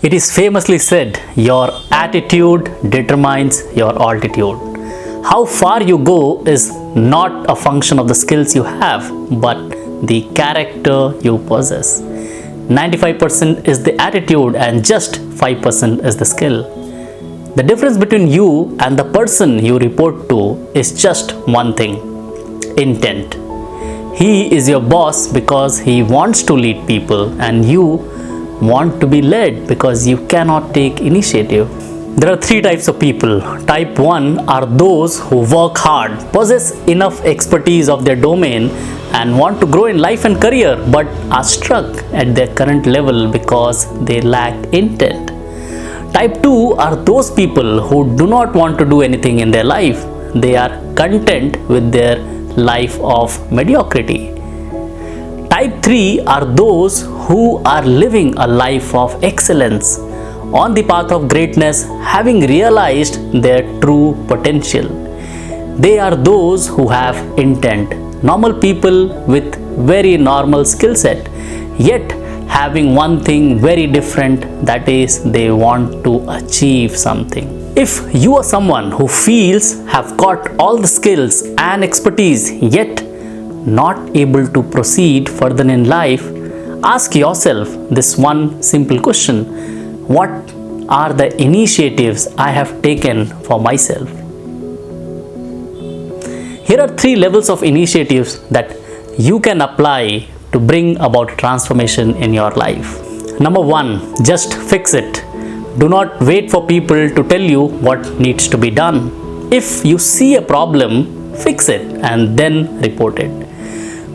It is famously said, your attitude determines your altitude. How far you go is not a function of the skills you have, but the character you possess. 95% is the attitude and just 5% is the skill. The difference between you and the person you report to is just one thing: intent. He is your boss because he wants to lead people, and you want to be led because you cannot take initiative. There are three types of people. Type 1 are those who work hard, possess enough expertise of their domain, and want to grow in life and career but are stuck at their current level because they lack intent. Type 2 are those people who do not want to do anything in their life. They are content with their life of mediocrity. Type 3 are those who are living a life of excellence, on the path of greatness, having realized their true potential. They are those who have intent, normal people with very normal skill set, yet having one thing very different, that is, they want to achieve something. If you are someone who feels have got all the skills and expertise yet not able to proceed further in life, ask yourself this one simple question: what are the initiatives I have taken for myself? Here are three levels of initiatives that you can apply to bring about transformation in your life. Number 1, just fix it. Do not wait for people to tell you what needs to be done. If you see a problem, fix it and then report it.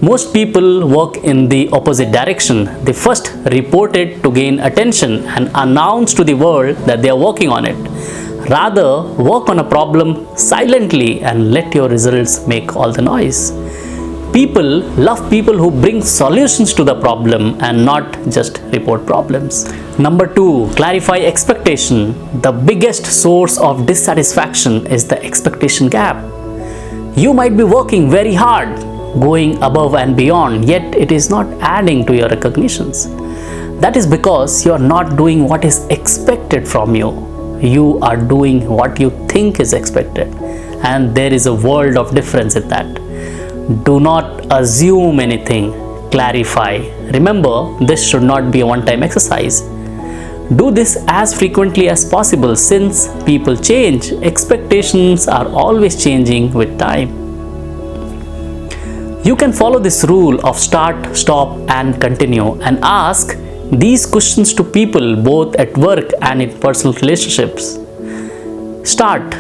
Most people work in the opposite direction. They first report it to gain attention and announce to the world that they are working on it. Rather, work on a problem silently and let your results make all the noise. People love people who bring solutions to the problem and not just report problems. Number 2, clarify expectation. The biggest source of dissatisfaction is the expectation gap. You might be working very hard, going above and beyond, yet it is not adding to your recognitions. That is because you are not doing what is expected from you. You are doing what you think is expected, and there is a world of difference in that. Do not assume anything, clarify. Remember, this should not be a one-time exercise. Do this as frequently as possible, since people change. Expectations are always changing with time. You can follow this rule of start, stop, and continue, and ask these questions to people both at work and in personal relationships. Start.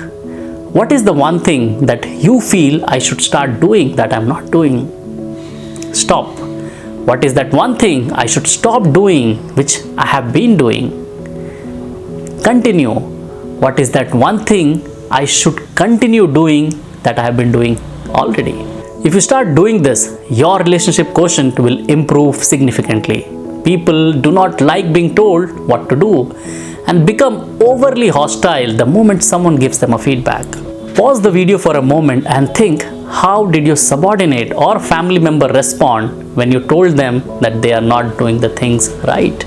What is the one thing that you feel I should start doing that I'm not doing? Stop. What is that one thing I should stop doing which I have been doing? Continue. What is that one thing I should continue doing that I have been doing already? If you start doing this, your relationship quotient will improve significantly. People do not like being told what to do and become overly hostile the moment someone gives them a feedback. Pause the video for a moment and think, how did your subordinate or family member respond when you told them that they are not doing the things right?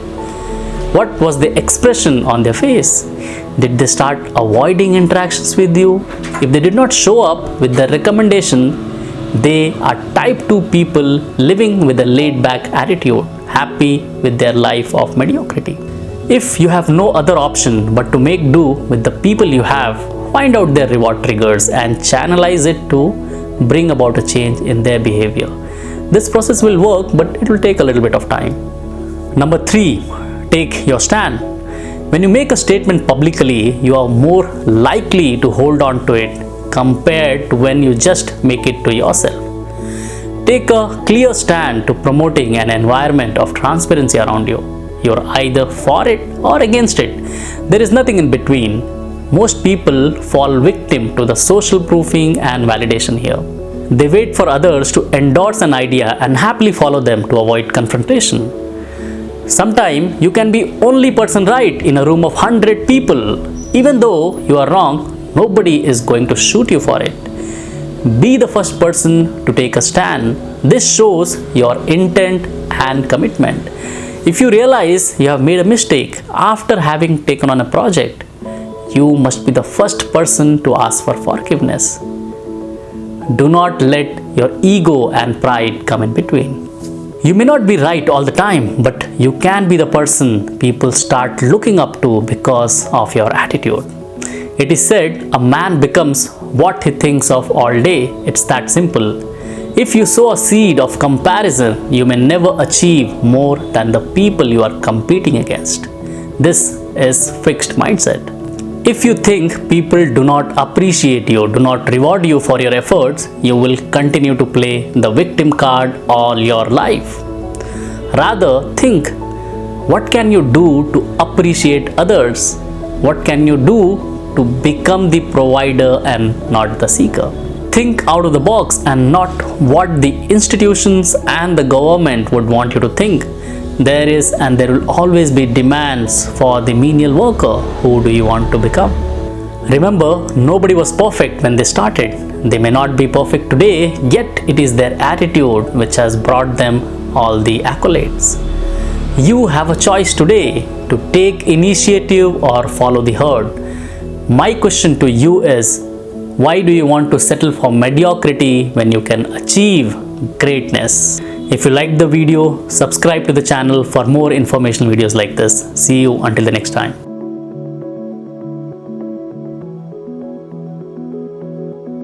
What was the expression on their face? Did they start avoiding interactions with you? If they did not show up with the recommendation, they are type 2 people living with a laid-back attitude, happy with their life of mediocrity. If you have no other option but to make do with the people you have, find out their reward triggers and channelize it to bring about a change in their behavior. This process will work, but it will take a little bit of time. Number 3, take your stand. When you make a statement publicly, you are more likely to hold on to it compared to when you just make it to yourself. Take a clear stand to promoting an environment of transparency around you. You're either for it or against it. There is nothing in between. Most people fall victim to the social proofing and validation here. They wait for others to endorse an idea and happily follow them to avoid confrontation. Sometimes you can be only person right in a room of 100 people. Even though you are wrong, nobody is going to shoot you for it. Be the first person to take a stand. This shows your intent and commitment. If you realize you have made a mistake after having taken on a project, you must be the first person to ask for forgiveness. Do not let your ego and pride come in between. You may not be right all the time, but you can be the person people start looking up to because of your attitude. It is said, a man becomes what he thinks of all day. It's that simple. If you sow a seed of comparison, you may never achieve more than the people you are competing against. This is fixed mindset. If you think people do not appreciate you, do not reward you for your efforts, you will continue to play the victim card all your life. Rather, think, what can you do to appreciate others? What can you do to become the provider and not the seeker? Think out of the box and not what the institutions and the government would want you to think. There is and there will always be demands for the menial worker. Who do you want to become? Remember, nobody was perfect when they started. They may not be perfect today, yet it is their attitude which has brought them all the accolades. You have a choice today to take initiative or follow the herd. My question to you is, why do you want to settle for mediocrity when you can achieve greatness? If you liked the video, subscribe to the channel for more informational videos like this. See you until the next time.